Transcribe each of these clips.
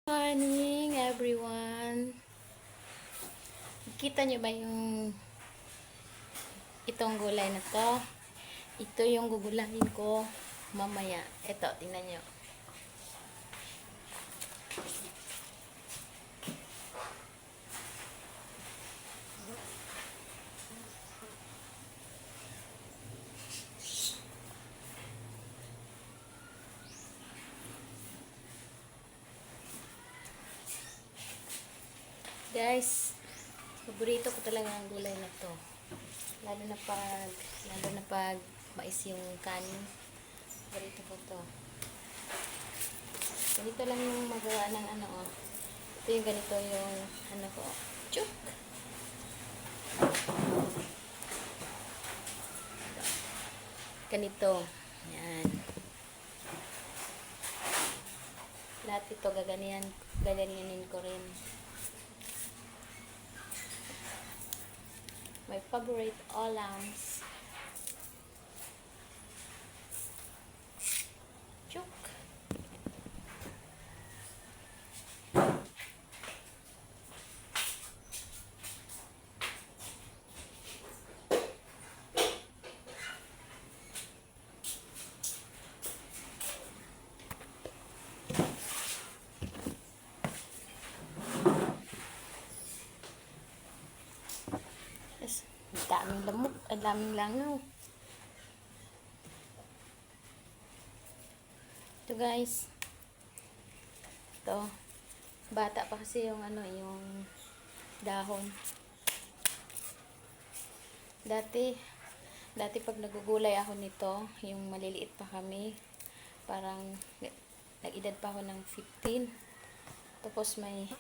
Morning everyone. Kita nyo ba yung itong gulay na to? Ito yung gugulahin ko mamaya. Ito, tingnan nyo. Guys, paborito ko talaga ang gulay na to. Lalo na pag mais yung kanin. Paborito ko to. Ganito lang yung magawa ng oh. Ito yung ganito yung ko. Chuk! Ganito. Yan. Lahat ito gaganyanin ko rin. My favorite olams. Chuk. Daming lamok, ang daming langaw. Ito guys. Ito. Bata pa kasi yung yung dahon. Dati pag nagugulay ako nito, yung maliliit pa kami, parang nag-edad pa ako ng 15. Tapos may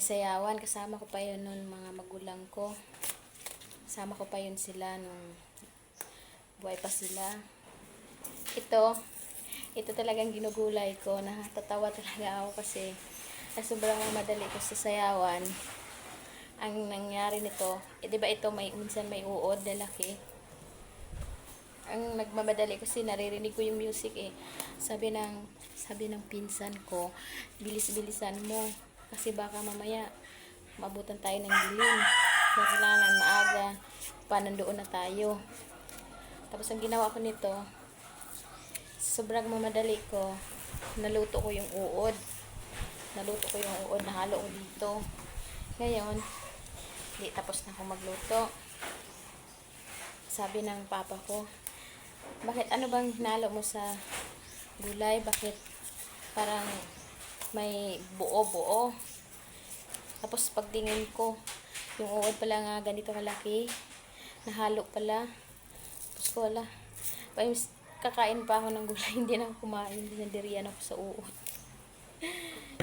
sayawan, kasama ko pa yun nun mga magulang ko. Sama ko pa yun sila nung buhay pa sila. Ito talagang ginugulay ko. Natatawa talaga ako kasi sobrang madali ko sa sayawan. Ang nangyari nito, diba ito minsan may uod na laki. Ang nagmamadali kasi naririnig ko yung music Sabi ng pinsan ko, bilis-bilisan mo kasi baka mamaya mabutan tayo ng dilim. Kailangan maaga pa nandoon na tayo. Tapos ang ginawa ko nito, sobrang mamadali ko, naluto ko yung uod, nahalo ko dito. Ngayon tapos na ako magluto. Sabi ng papa ko, bakit ano bang hinalo mo sa gulay, bakit parang may buo-buo? Tapos pagtingin ko, yung uod pala nga ganito kalaki, nahalo pala. Tapos ko wala, kakain pa ako ng gulay, hindi na ako kumain, dinadirian ako sa uod.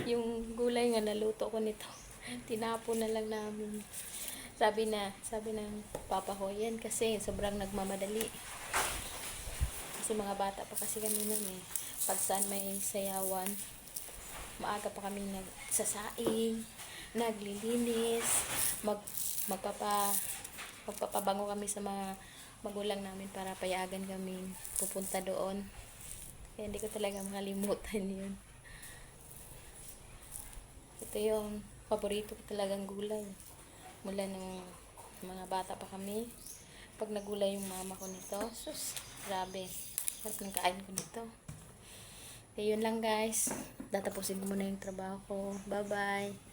Yung gulay nga naluto ko nito, tinapon na lang namin. Sabi ng papa ko, yan kasi sobrang nagmamadali. Kasi mga bata pa kasi kami nun pag saan may sayawan, maaga pa kami nagsasaing, naglilinis, magpapabango kami sa mga magulang namin para payagan kami pupunta doon. Kaya hindi ko talaga makalimutan yun. Ito yung paborito ko talagang gulay. Mula nung mga bata pa kami, pag nagulay yung mama ko nito, sus, grabe. Sarap ng kain ko nito. Kaya yun lang guys. Tatapusin ko muna yung trabaho ko. Bye-bye.